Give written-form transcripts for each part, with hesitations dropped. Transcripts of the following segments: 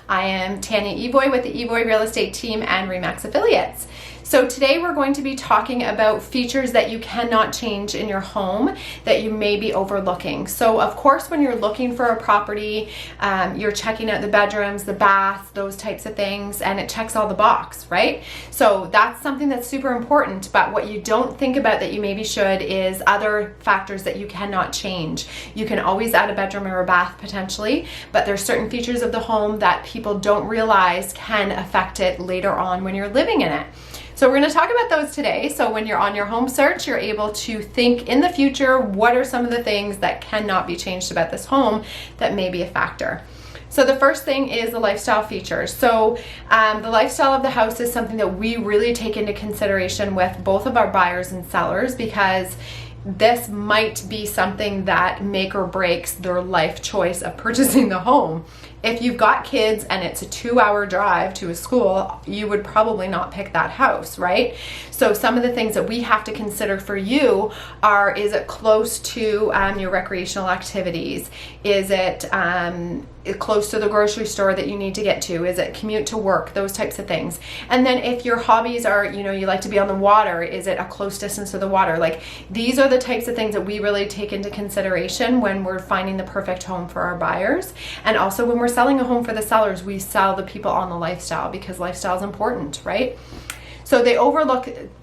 I am Tanya Evoy with the Evoy Real Estate team and Remax affiliates. So today we're going to be talking about features that you cannot change in your home that you may be overlooking. So of course, when you're looking for a property, you're checking out the bedrooms, the baths, those types of things, and it checks all the box, right? So that's something that's super important, but what you don't think about that you maybe should is other factors that you cannot change. You can always add a bedroom or a bath potentially, but there's certain features of the home that people don't realize can affect it later on when you're living in it. So we're going to talk about those today. So when you're on your home search, you're able to think in the future, what are some of the things that cannot be changed about this home that may be a factor? So the first thing is the lifestyle features. So the lifestyle of the house is something that we really take into consideration with both of our buyers and sellers, because this might be something that make or breaks their life choice of purchasing the home. If you've got kids and it's a 2-hour drive to a school, you would probably not pick that house, right? So some of the things that we have to consider for you are, is it close to your recreational activities? Is it close to the grocery store that you need to get to? Is it commute to work? Those types of things. And then if your hobbies are, you like to be on the water, is it a close distance to the water? Like, these are the types of things that we really take into consideration when we're finding the perfect home for our buyers. And also when we're selling a home for the sellers, we sell the people on the lifestyle, because lifestyle is important, right? So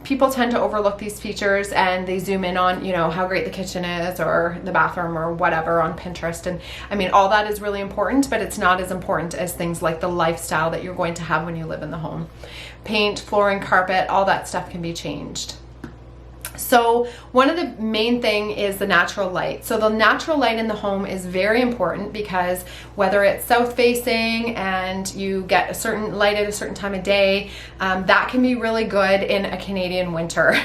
people tend to overlook these features, and they zoom in on, how great the kitchen is or the bathroom or whatever on Pinterest. And I mean, all that is really important, but it's not as important as things like the lifestyle that you're going to have when you live in the home. Paint, flooring, carpet, all that stuff can be changed. So one of the main thing is the natural light. So the natural light in the home is very important, because whether it's south facing and you get a certain light at a certain time of day, that can be really good in a Canadian winter.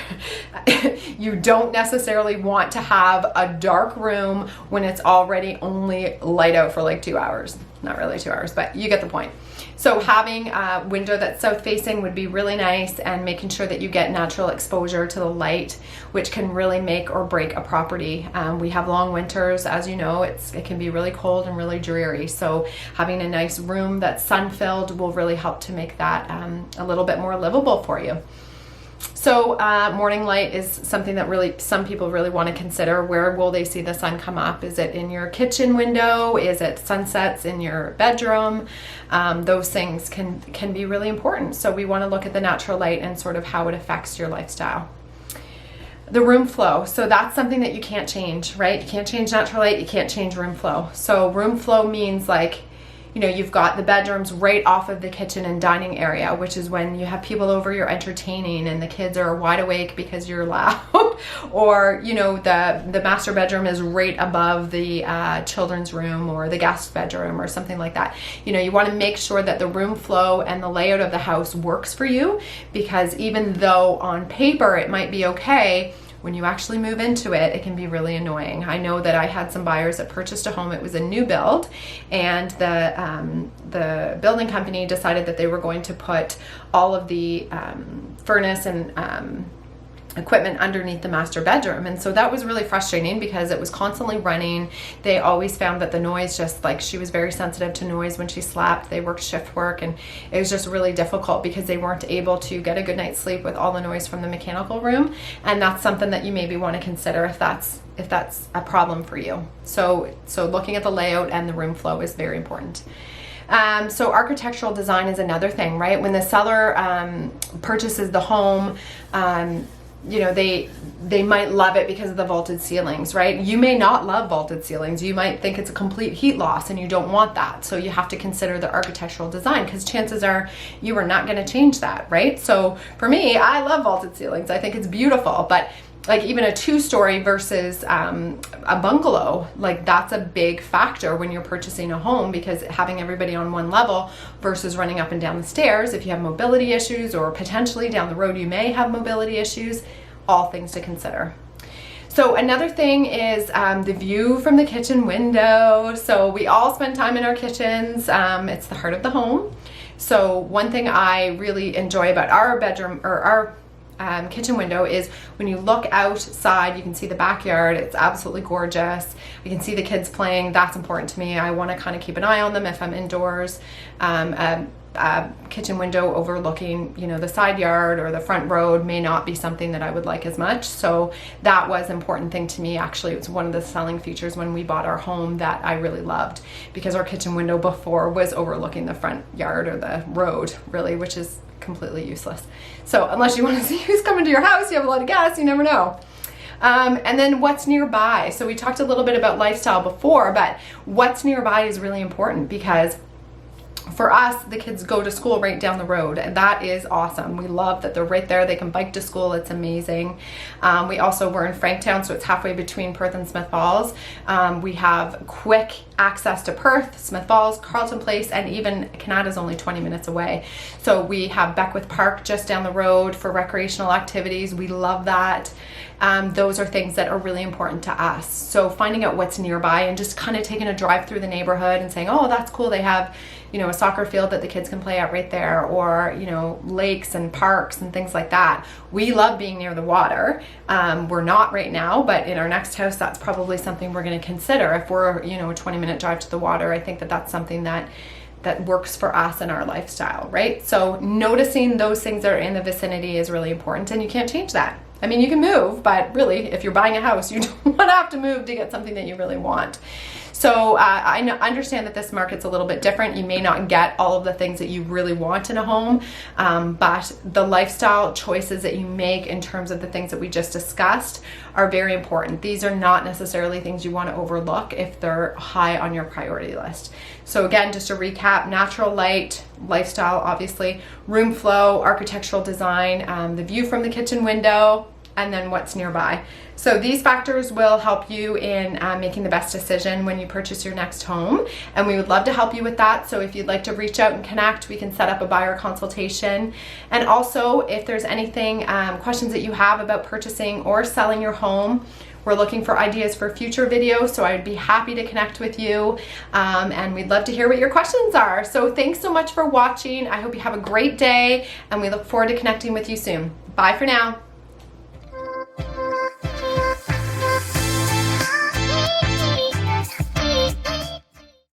You don't necessarily want to have a dark room when it's already only light out for like 2 hours. Not really 2 hours, but you get the point. So having a window that's south facing would be really nice, and making sure that you get natural exposure to the light, which can really make or break a property. We have long winters, as you know, it can be really cold and really dreary. So having a nice room that's sun-filled will really help to make that a little bit more livable for you. So morning light is something that some people really want to consider. Where will they see the sun come up? Is it in your kitchen window? Is it sunsets in your bedroom? Those things can be really important. So we want to look at the natural light and sort of how it affects your lifestyle. The room flow. So that's something that you can't change, right? You can't change natural light. You can't change room flow. So room flow means like, you've got the bedrooms right off of the kitchen and dining area, which is when you have people over, you're entertaining, and the kids are wide awake because you're loud. Or, the master bedroom is right above the children's room or the guest bedroom or something like that. You want to make sure that the room flow and the layout of the house works for you, because even though on paper it might be okay, when you actually move into it, it can be really annoying. I know that I had some buyers that purchased a home. It was a new build, and the building company decided that they were going to put all of the furnace and equipment underneath the master bedroom. And so that was really frustrating, because it was constantly running. They always found that the noise, she was very sensitive to noise when she slept. They worked shift work, and it was just really difficult because they weren't able to get a good night's sleep with all the noise from the mechanical room. And that's something that you maybe want to consider if that's a problem for you. So looking at the layout and the room flow is very important. So architectural design is another thing, right? When the seller purchases the home, they might love it because of the vaulted ceilings, right? You may not love vaulted ceilings. You might think it's a complete heat loss, and you don't want that. So you have to consider the architectural design, because chances are you are not going to change that, right? So for me, I love vaulted ceilings. I think it's beautiful, but like even a 2-story versus a bungalow, like that's a big factor when you're purchasing a home, because having everybody on one level versus running up and down the stairs, if you have mobility issues, or potentially down the road you may have mobility issues, all things to consider. So another thing is the view from the kitchen window. So we all spend time in our kitchens. It's the heart of the home. So one thing I really enjoy about our bedroom, or kitchen window is when you look outside, you can see the backyard. It's absolutely gorgeous. You can see the kids playing. That's important to me. I want to kind of keep an eye on them if I'm indoors. Kitchen window overlooking, you know, the side yard or the front road may not be something that I would like as much. So that was an important thing to me. Actually, it was one of the selling features when we bought our home that I really loved, because our kitchen window before was overlooking the front yard or the road, really, which is completely useless. So unless you want to see who's coming to your house, you have a lot of guests, you never know. And then what's nearby. So we talked a little bit about lifestyle before, but what's nearby is really important, because for us, the kids go to school right down the road, and that is awesome. We love that they're right there. They can bike to school. It's amazing. We're in Franktown, so it's halfway between Perth and Smithsfalls. We have quick access to Perth, Smithsfalls, Carleton Place, and even Canada's only 20 minutes away. So we have Beckwith Park just down the road for recreational activities. We love that. Those are things that are really important to us. So finding out what's nearby and just kind of taking a drive through the neighborhood and saying, oh, that's cool. They have, you know, a soccer field that the kids can play at right there, or, you know, lakes and parks and things like that. We love being near the water. We're not right now, but in our next house, that's probably something we're going to consider. If we're, you know, a 20-minute drive to the water, I think that that's something that works for us in our lifestyle, right? So noticing those things that are in the vicinity is really important, and you can't change that. I mean, you can move, but really, if you're buying a house, you don't want to have to move to get something that you really want. So I understand that this market's a little bit different. You may not get all of the things that you really want in a home, but the lifestyle choices that you make in terms of the things that we just discussed are very important. These are not necessarily things you want to overlook if they're high on your priority list. So again, just to recap: natural light, lifestyle, obviously, room flow, architectural design, the view from the kitchen window, and then what's nearby. So these factors will help you in making the best decision when you purchase your next home, and we would love to help you with that. So if you'd like to reach out and connect, we can set up a buyer consultation. And also, if there's anything, questions that you have about purchasing or selling your home, we're looking for ideas for future videos, so I'd be happy to connect with you, and we'd love to hear what your questions are. So thanks so much for watching. I hope you have a great day, and we look forward to connecting with you soon. Bye for now.